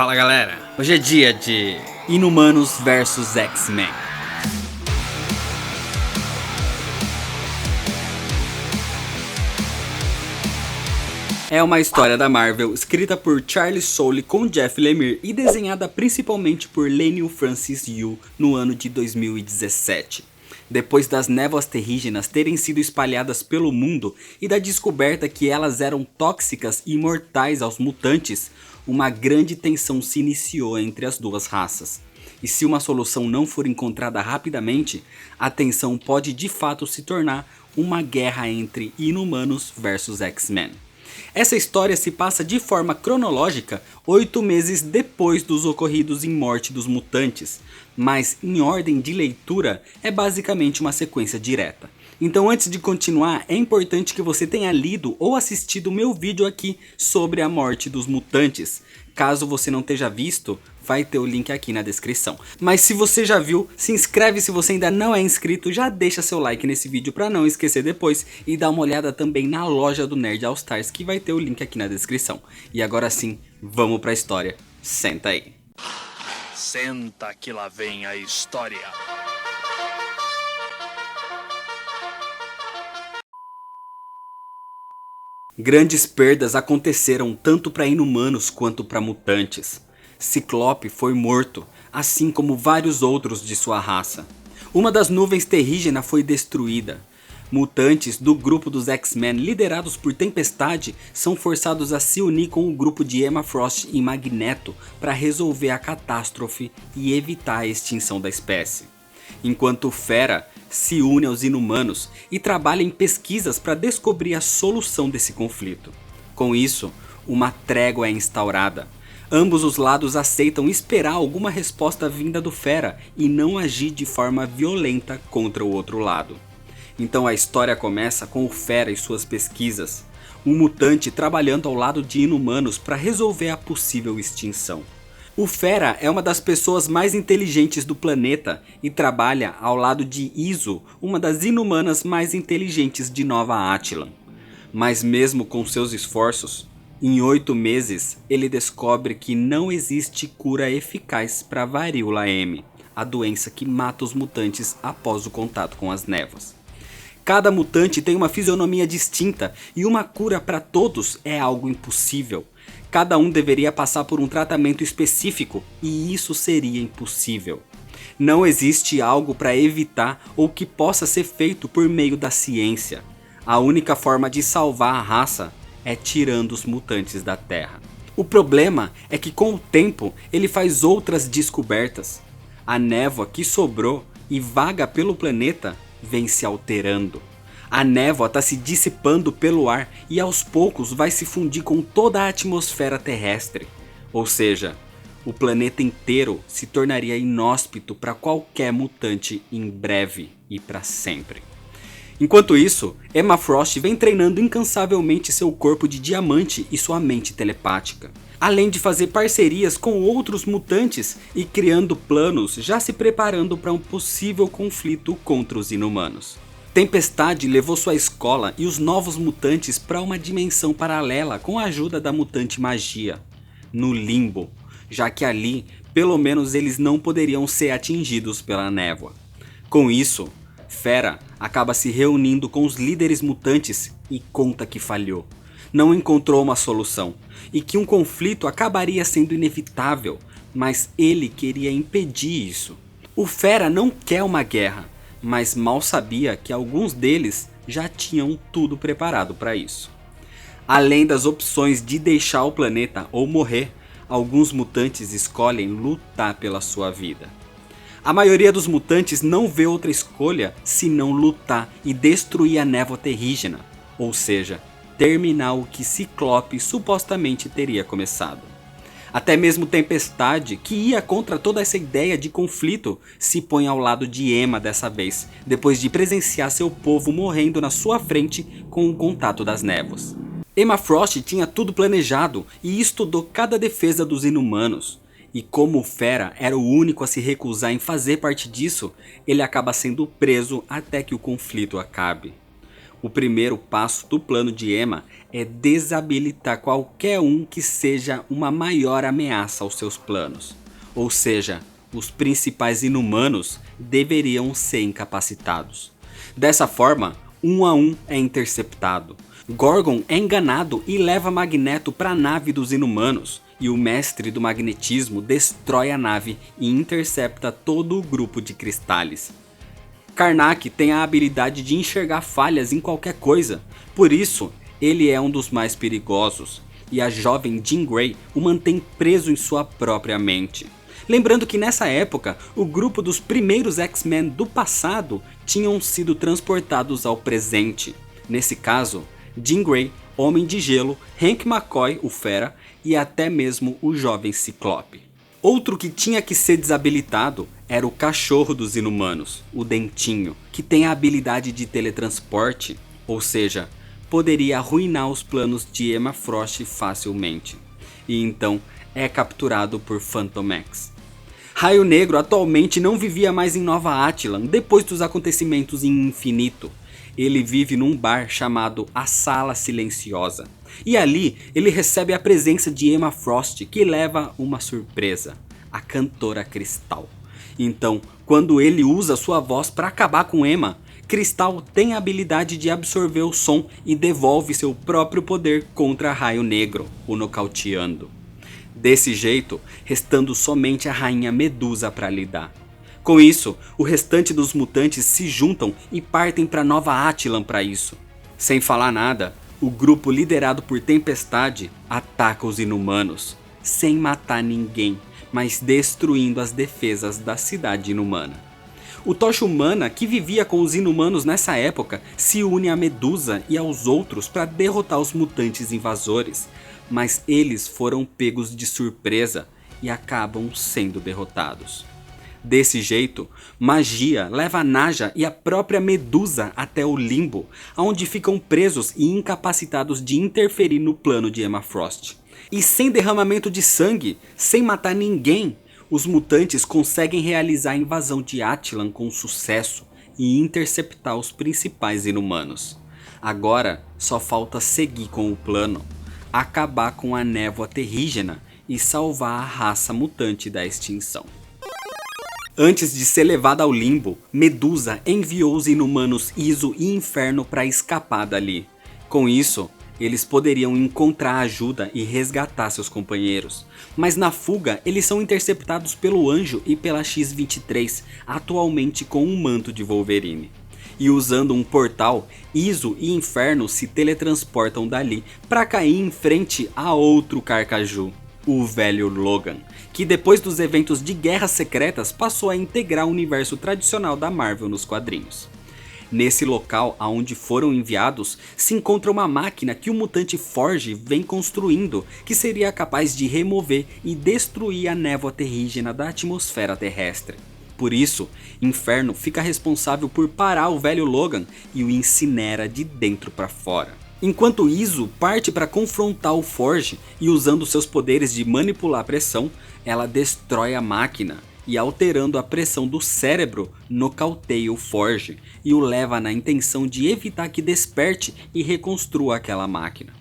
Fala galera, hoje é dia de Inumanos vs X-Men. É uma história da Marvel escrita por Charlie Soule com Jeff Lemire e desenhada principalmente por Leinil Francis Yu no ano de 2017. Depois das névoas terrígenas terem sido espalhadas pelo mundo e da descoberta que elas eram tóxicas e mortais aos mutantes, uma grande tensão se iniciou entre as duas raças. E se uma solução não for encontrada rapidamente, a tensão pode de fato se tornar uma guerra entre Inumanos versus X-Men. Essa história se passa de forma cronológica 8 meses depois dos ocorridos em Morte dos Mutantes, mas em ordem de leitura é basicamente uma sequência direta. Então antes de continuar, é importante que você tenha lido ou assistido o meu vídeo aqui sobre a Morte dos Mutantes. Caso você não tenha visto, vai ter o link aqui na descrição. Mas se você já viu, se inscreve se você ainda não é inscrito, já deixa seu like nesse vídeo para não esquecer depois. E dá uma olhada também na loja do Nerd All Stars, que vai ter o link aqui na descrição. E agora sim, vamos pra história. Senta aí. Senta que lá vem a história. Grandes perdas aconteceram tanto para Inumanos quanto para mutantes. Ciclope foi morto, assim como vários outros de sua raça. Uma das nuvens terrígenas foi destruída. Mutantes do grupo dos X-Men liderados por Tempestade são forçados a se unir com o grupo de Emma Frost e Magneto para resolver a catástrofe e evitar a extinção da espécie. Enquanto Fera se une aos Inumanos e trabalha em pesquisas para descobrir a solução desse conflito. Com isso, uma trégua é instaurada. Ambos os lados aceitam esperar alguma resposta vinda do Fera e não agir de forma violenta contra o outro lado. Então a história começa com o Fera e suas pesquisas, um mutante trabalhando ao lado de Inumanos para resolver a possível extinção. O Fera é uma das pessoas mais inteligentes do planeta e trabalha ao lado de Iso, uma das Inumanas mais inteligentes de Nova Attilan. Mas mesmo com seus esforços, em 8 meses ele descobre que não existe cura eficaz para a varíola M, a doença que mata os mutantes após o contato com as névoas. Cada mutante tem uma fisionomia distinta e uma cura para todos é algo impossível. Cada um deveria passar por um tratamento específico e isso seria impossível. Não existe algo para evitar ou que possa ser feito por meio da ciência. A única forma de salvar a raça é tirando os mutantes da Terra. O problema é que com o tempo ele faz outras descobertas. A névoa que sobrou e vaga pelo planeta vem se alterando. A névoa está se dissipando pelo ar e aos poucos vai se fundir com toda a atmosfera terrestre. Ou seja, o planeta inteiro se tornaria inóspito para qualquer mutante em breve e para sempre. Enquanto isso, Emma Frost vem treinando incansavelmente seu corpo de diamante e sua mente telepática. Além de fazer parcerias com outros mutantes e criando planos, já se preparando para um possível conflito contra os Inumanos. Tempestade levou sua escola e os novos mutantes para uma dimensão paralela com a ajuda da mutante magia, no Limbo, já que ali, pelo menos eles não poderiam ser atingidos pela névoa. Com isso, Fera acaba se reunindo com os líderes mutantes e conta que falhou. Não encontrou uma solução e que um conflito acabaria sendo inevitável, mas ele queria impedir isso. O Fera não quer uma guerra, mas mal sabia que alguns deles já tinham tudo preparado para isso. Além das opções de deixar o planeta ou morrer, alguns mutantes escolhem lutar pela sua vida. A maioria dos mutantes não vê outra escolha senão lutar e destruir a névoa terrígena, ou seja, terminar o que Ciclope supostamente teria começado. Até mesmo Tempestade, que ia contra toda essa ideia de conflito, se põe ao lado de Emma dessa vez, depois de presenciar seu povo morrendo na sua frente com o contato das névoas. Emma Frost tinha tudo planejado e estudou cada defesa dos Inumanos. E como o Fera era o único a se recusar em fazer parte disso, ele acaba sendo preso até que o conflito acabe. O primeiro passo do plano de Emma é desabilitar qualquer um que seja uma maior ameaça aos seus planos. Ou seja, os principais inumanos deveriam ser incapacitados. Dessa forma, um a um é interceptado. Gorgon é enganado e leva Magneto para a nave dos inumanos, e o mestre do magnetismo destrói a nave e intercepta todo o grupo de Cristales. Karnak tem a habilidade de enxergar falhas em qualquer coisa, por isso ele é um dos mais perigosos, e a jovem Jean Grey o mantém preso em sua própria mente. Lembrando que nessa época, o grupo dos primeiros X-Men do passado tinham sido transportados ao presente. Nesse caso, Jean Grey, Homem de Gelo, Hank McCoy, o Fera, e até mesmo o jovem Ciclope. Outro que tinha que ser desabilitado era o cachorro dos inumanos, o Dentinho, que tem a habilidade de teletransporte, ou seja, poderia arruinar os planos de Emma Frost facilmente. E então é capturado por Fantomex. Raio Negro atualmente não vivia mais em Nova Attilan depois dos acontecimentos em Infinito. Ele vive num bar chamado A Sala Silenciosa. E ali ele recebe a presença de Emma Frost, que leva uma surpresa, a cantora Cristal. Então, quando ele usa sua voz para acabar com Emma, Cristal tem a habilidade de absorver o som e devolve seu próprio poder contra Raio Negro, o nocauteando. Desse jeito, restando somente a Rainha Medusa para lidar. Com isso, o restante dos mutantes se juntam e partem para Nova Attilan para isso. Sem falar nada, o grupo liderado por Tempestade ataca os inumanos, sem matar ninguém, mas destruindo as defesas da cidade inumana. O Tocha Humana, que vivia com os inumanos nessa época, se une a Medusa e aos outros para derrotar os mutantes invasores, mas eles foram pegos de surpresa e acabam sendo derrotados. Desse jeito, Magia leva Naja e a própria Medusa até o Limbo, onde ficam presos e incapacitados de interferir no plano de Emma Frost. E sem derramamento de sangue, sem matar ninguém, os mutantes conseguem realizar a invasão de Attilan com sucesso e interceptar os principais inumanos. Agora só falta seguir com o plano, acabar com a névoa terrígena e salvar a raça mutante da extinção. Antes de ser levada ao Limbo, Medusa enviou os inumanos Iso e Inferno para escapar dali. Com isso, eles poderiam encontrar ajuda e resgatar seus companheiros. Mas na fuga, eles são interceptados pelo Anjo e pela X-23, atualmente com um manto de Wolverine. E usando um portal, Iso e Inferno se teletransportam dali para cair em frente a outro Carcaju, o velho Logan, que depois dos eventos de Guerras Secretas passou a integrar o universo tradicional da Marvel nos quadrinhos. Nesse local aonde foram enviados, se encontra uma máquina que o mutante Forge vem construindo, que seria capaz de remover e destruir a névoa terrígena da atmosfera terrestre. Por isso, Inferno fica responsável por parar o velho Logan e o incinera de dentro para fora. Enquanto Iso parte para confrontar o Forge e usando seus poderes de manipular a pressão, ela destrói a máquina e, alterando a pressão do cérebro, nocauteia o Forge e o leva na intenção de evitar que desperte e reconstrua aquela máquina.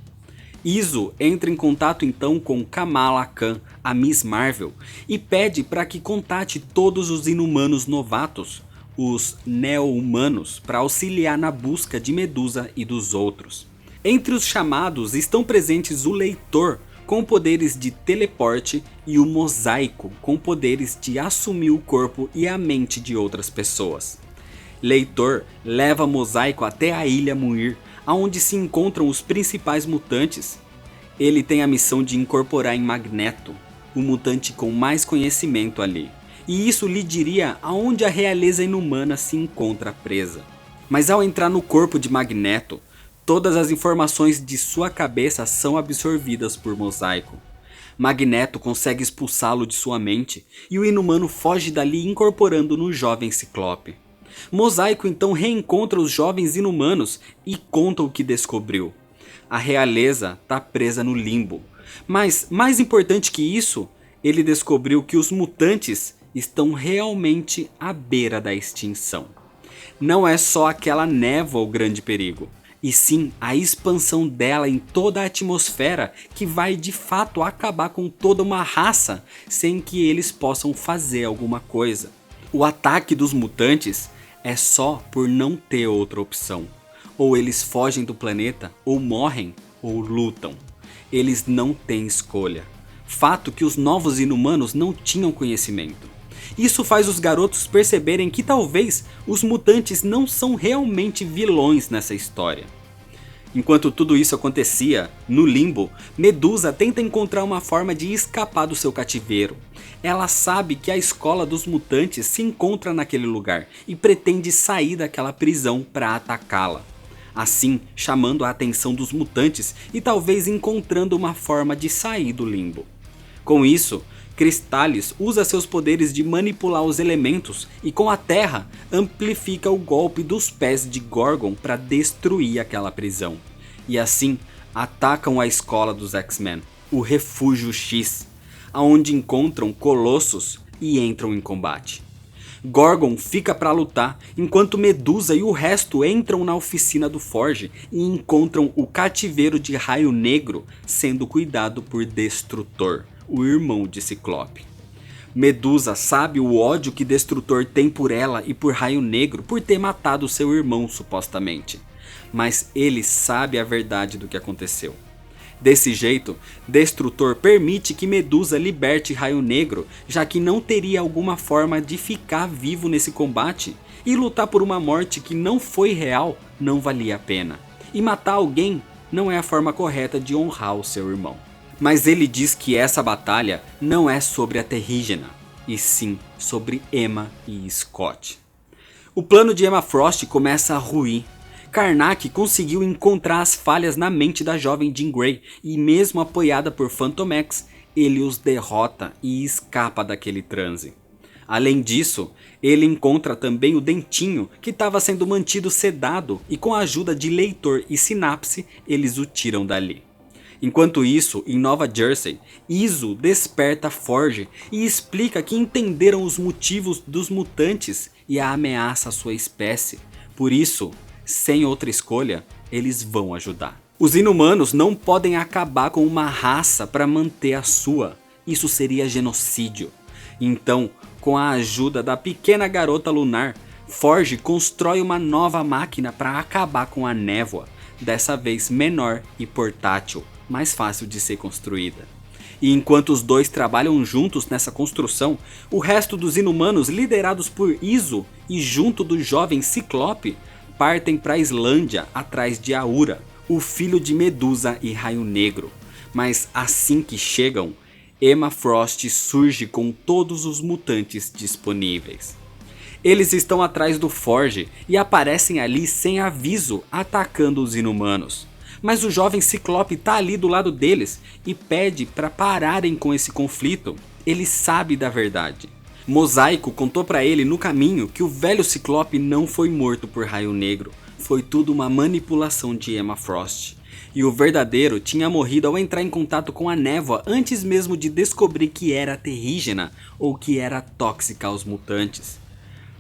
Iso entra em contato então com Kamala Khan, a Miss Marvel, e pede para que contate todos os inumanos novatos, os neo-humanos, para auxiliar na busca de Medusa e dos outros. Entre os chamados estão presentes o Leitor, com poderes de teleporte, e o Mosaico, com poderes de assumir o corpo e a mente de outras pessoas. Leitor leva Mosaico até a Ilha Muir, onde se encontram os principais mutantes. Ele tem a missão de incorporar em Magneto, o mutante com mais conhecimento ali, e isso lhe diria aonde a realeza inumana se encontra presa. Mas ao entrar no corpo de Magneto, todas as informações de sua cabeça são absorvidas por Mosaico. Magneto consegue expulsá-lo de sua mente e o inumano foge dali incorporando no jovem Ciclope. Mosaico então reencontra os jovens inumanos e conta o que descobriu. A realeza está presa no Limbo, mas mais importante que isso, ele descobriu que os mutantes estão realmente à beira da extinção. Não é só aquela névoa o grande perigo. e sim a expansão dela em toda a atmosfera que vai de fato acabar com toda uma raça sem que eles possam fazer alguma coisa. O ataque dos mutantes é só por não ter outra opção. Ou eles fogem do planeta, ou morrem, ou lutam. Eles não têm escolha. Fato que os novos inumanos não tinham conhecimento. Isso faz os garotos perceberem que talvez os mutantes não são realmente vilões nessa história. Enquanto tudo isso acontecia, no limbo, Medusa tenta encontrar uma forma de escapar do seu cativeiro. Ela sabe que a escola dos mutantes se encontra naquele lugar e pretende sair daquela prisão para atacá-la. Assim, chamando a atenção dos mutantes e talvez encontrando uma forma de sair do limbo. Com isso, Cristales usa seus poderes de manipular os elementos e com a terra amplifica o golpe dos pés de Gorgon para destruir aquela prisão. E assim atacam a escola dos X-Men, o Refúgio X, onde encontram Colossus e entram em combate. Gorgon fica para lutar enquanto Medusa e o resto entram na oficina do Forge e encontram o cativeiro de Raio Negro sendo cuidado por Destrutor, o irmão de Ciclope. Medusa sabe o ódio que Destrutor tem por ela e por Raio Negro por ter matado seu irmão supostamente, mas ele sabe a verdade do que aconteceu. Desse jeito, Destrutor permite que Medusa liberte Raio Negro, já que não teria alguma forma de ficar vivo nesse combate, e lutar por uma morte que não foi real não valia a pena. E matar alguém não é a forma correta de honrar o seu irmão. Mas ele diz que essa batalha não é sobre a Terrígena, e sim sobre Emma e Scott. O plano de Emma Frost começa a ruir. Karnak conseguiu encontrar as falhas na mente da jovem Jean Grey e mesmo apoiada por Phantom X, ele os derrota e escapa daquele transe. Além disso, ele encontra também o Dentinho que estava sendo mantido sedado e com a ajuda de Leitor e Sinapse eles o tiram dali. Enquanto isso, em Nova Jersey, Iso desperta Forge e explica que entenderam os motivos dos mutantes e a ameaça à sua espécie. Por isso, sem outra escolha, eles vão ajudar. Os inumanos não podem acabar com uma raça para manter a sua. Isso seria genocídio. Então, com a ajuda da pequena garota lunar, Forge constrói uma nova máquina para acabar com a névoa, dessa vez menor e portátil, mais fácil de ser construída. E enquanto os dois trabalham juntos nessa construção, o resto dos inumanos liderados por Iso e junto do jovem Ciclope partem para a Islândia atrás de Aura, o filho de Medusa e Raio Negro. Mas assim que chegam, Emma Frost surge com todos os mutantes disponíveis. Eles estão atrás do Forge e aparecem ali sem aviso, atacando os inumanos. Mas o jovem Ciclope tá ali do lado deles e pede para pararem com esse conflito. Ele sabe da verdade. Mosaico contou para ele no caminho que o velho Ciclope não foi morto por Raio Negro. Foi tudo uma manipulação de Emma Frost. E o verdadeiro tinha morrido ao entrar em contato com a névoa antes mesmo de descobrir que era terrígena ou que era tóxica aos mutantes.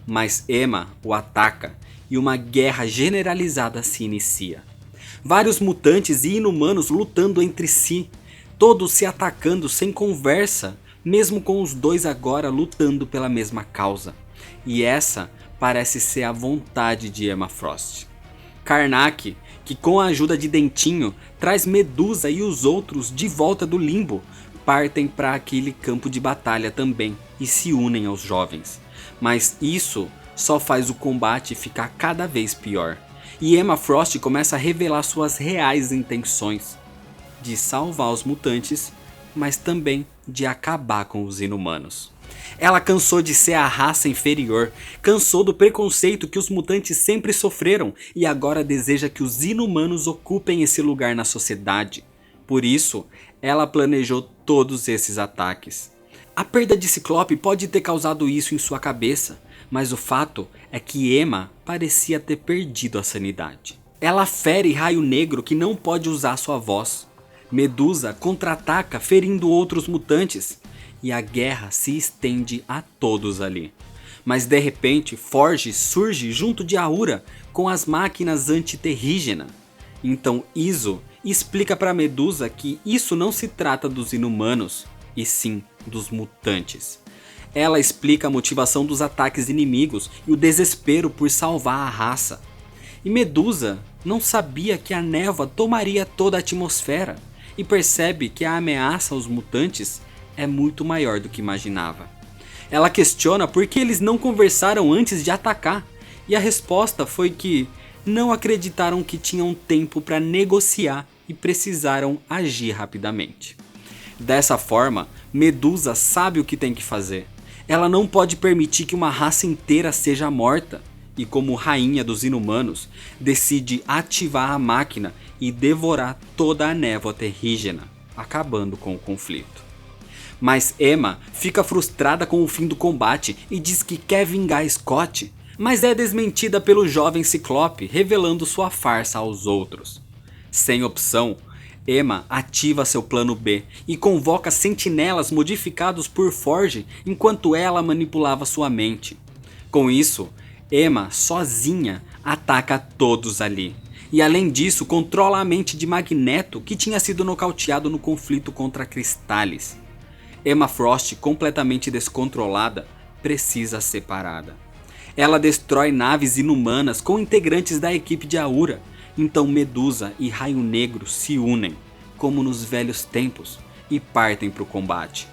Mas Emma o ataca e uma guerra generalizada se inicia. Vários mutantes e inumanos lutando entre si, todos se atacando sem conversa, mesmo com os dois agora lutando pela mesma causa. E essa parece ser a vontade de Emma Frost. Karnak, que com a ajuda de Dentinho traz Medusa e os outros de volta do limbo, partem para aquele campo de batalha também e se unem aos jovens. Mas isso só faz o combate ficar cada vez pior. E Emma Frost começa a revelar suas reais intenções de salvar os mutantes, mas também de acabar com os inumanos. Ela cansou de ser a raça inferior, cansou do preconceito que os mutantes sempre sofreram e agora deseja que os inumanos ocupem esse lugar na sociedade. Por isso, ela planejou todos esses ataques. A perda de Ciclope pode ter causado isso em sua cabeça, mas o fato é que Emma parecia ter perdido a sanidade. Ela fere Raio Negro que não pode usar sua voz. Medusa contra-ataca ferindo outros mutantes e a guerra se estende a todos ali. Mas de repente Forge surge junto de Aura com as máquinas anti-terrígena. Então Iso explica para Medusa que isso não se trata dos inumanos, e sim dos mutantes. Ela explica a motivação dos ataques inimigos e o desespero por salvar a raça. E Medusa não sabia que a névoa tomaria toda a atmosfera e percebe que a ameaça aos mutantes é muito maior do que imaginava. Ela questiona por que eles não conversaram antes de atacar, e a resposta foi que não acreditaram que tinham tempo para negociar e precisaram agir rapidamente. Dessa forma, Medusa sabe o que tem que fazer. Ela não pode permitir que uma raça inteira seja morta, e como rainha dos inumanos, decide ativar a máquina e devorar toda a névoa terrígena, acabando com o conflito. Mas Emma fica frustrada com o fim do combate e diz que quer vingar Scott, mas é desmentida pelo jovem Ciclope, revelando sua farsa aos outros. Sem opção, Emma ativa seu plano B e convoca sentinelas modificados por Forge enquanto ela manipulava sua mente. Com isso, Emma, sozinha, ataca todos ali. E além disso, controla a mente de Magneto, que tinha sido nocauteado no conflito contra Cristales. Emma Frost, completamente descontrolada, precisa ser parada. Ela destrói naves inumanas com integrantes da equipe de Aura. Então Medusa e Raio Negro se unem, como nos velhos tempos, e partem para o combate.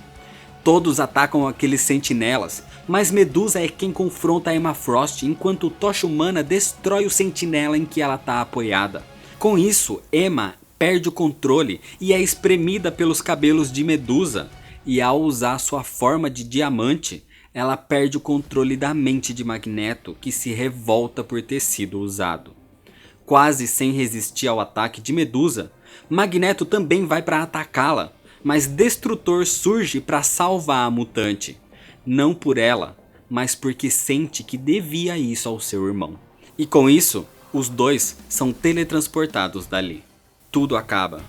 Todos atacam aqueles sentinelas, mas Medusa é quem confronta Emma Frost, enquanto Tocha Humana destrói o sentinela em que ela está apoiada. Com isso, Emma perde o controle e é espremida pelos cabelos de Medusa, e ao usar sua forma de diamante, ela perde o controle da mente de Magneto, que se revolta por ter sido usado. Quase sem resistir ao ataque de Medusa, Magneto também vai para atacá-la, mas Destrutor surge para salvar a mutante. Não por ela, mas porque sente que devia isso ao seu irmão. E com isso, os dois são teletransportados dali. Tudo acaba.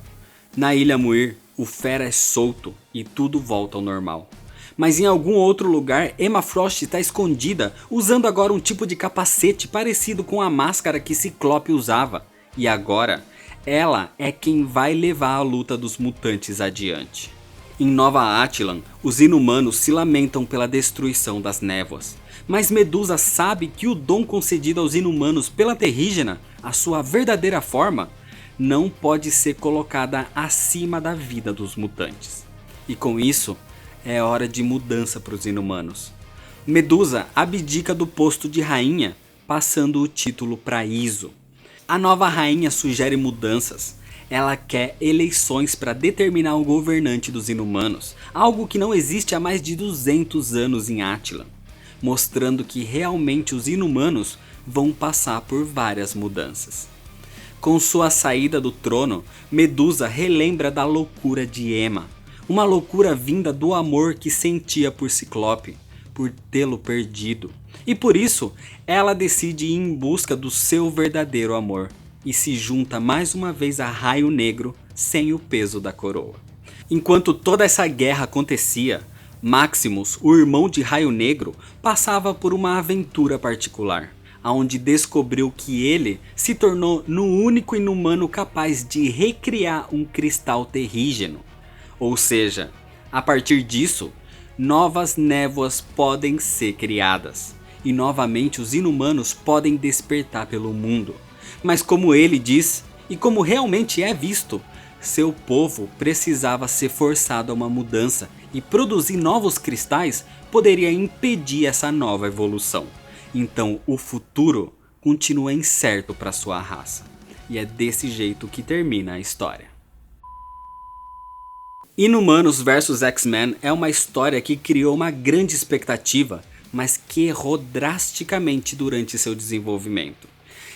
Na Ilha Muir, o Fera é solto e tudo volta ao normal. Mas em algum outro lugar, Emma Frost está escondida, usando agora um tipo de capacete parecido com a máscara que Ciclope usava. E agora, ela é quem vai levar a luta dos mutantes adiante. Em Nova Attilan, os inumanos se lamentam pela destruição das névoas. Mas Medusa sabe que o dom concedido aos inumanos pela Terrígena, a sua verdadeira forma, não pode ser colocada acima da vida dos mutantes. E com isso, é hora de mudança para os inumanos. Medusa abdica do posto de rainha, passando o título para Iso. A nova rainha sugere mudanças. Ela quer eleições para determinar o governante dos inumanos, algo que não existe há mais de 200 anos em Attilan, mostrando que realmente os inumanos vão passar por várias mudanças. Com sua saída do trono, Medusa relembra da loucura de Emma, uma loucura vinda do amor que sentia por Ciclope, por tê-lo perdido. E por isso, ela decide ir em busca do seu verdadeiro amor e se junta mais uma vez a Raio Negro sem o peso da coroa. Enquanto toda essa guerra acontecia, Maximus, o irmão de Raio Negro, passava por uma aventura particular, onde descobriu que ele se tornou no único inumano capaz de recriar um cristal terrígeno. Ou seja, a partir disso, novas névoas podem ser criadas, e novamente os inumanos podem despertar pelo mundo. Mas como ele diz, e como realmente é visto, seu povo precisava ser forçado a uma mudança, e produzir novos cristais poderia impedir essa nova evolução. Então o futuro continua incerto para sua raça. E é desse jeito que termina a história. Inumanos vs X-Men é uma história que criou uma grande expectativa, mas que errou drasticamente durante seu desenvolvimento.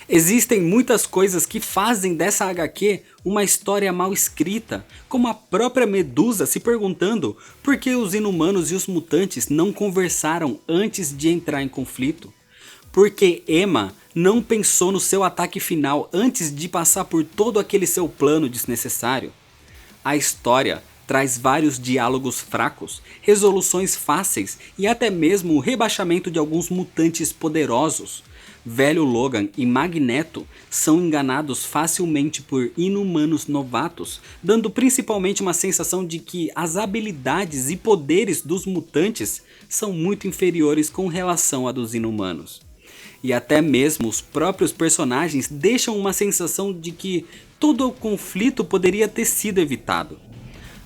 Existem muitas coisas que fazem dessa HQ uma história mal escrita, como a própria Medusa se perguntando por que os inumanos e os mutantes não conversaram antes de entrar em conflito. Porque Emma não pensou no seu ataque final antes de passar por todo aquele seu plano desnecessário. A história traz vários diálogos fracos, resoluções fáceis e até mesmo o rebaixamento de alguns mutantes poderosos. Velho Logan e Magneto são enganados facilmente por inumanos novatos, dando principalmente uma sensação de que as habilidades e poderes dos mutantes são muito inferiores com relação a dos inumanos. E até mesmo os próprios personagens deixam uma sensação de que todo o conflito poderia ter sido evitado.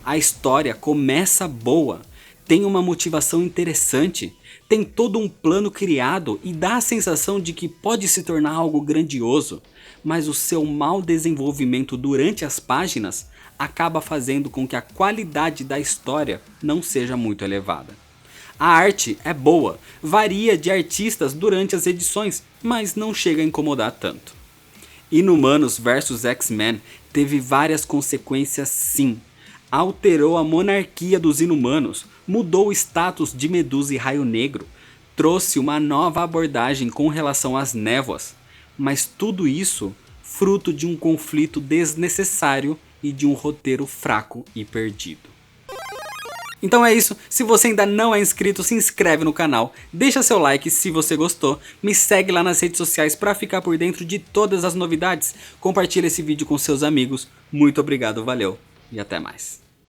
A história começa boa, tem uma motivação interessante, tem todo um plano criado e dá a sensação de que pode se tornar algo grandioso, mas o seu mau desenvolvimento durante as páginas acaba fazendo com que a qualidade da história não seja muito elevada. A arte é boa, varia de artistas durante as edições, mas não chega a incomodar tanto. Inumanos vs X-Men teve várias consequências sim. Alterou a monarquia dos inumanos, mudou o status de Medusa e Raio Negro, trouxe uma nova abordagem com relação às névoas, mas tudo isso fruto de um conflito desnecessário e de um roteiro fraco e perdido. Então é isso, se você ainda não é inscrito, se inscreve no canal, deixa seu like se você gostou, me segue lá nas redes sociais para ficar por dentro de todas as novidades, compartilha esse vídeo com seus amigos, muito obrigado, valeu e até mais.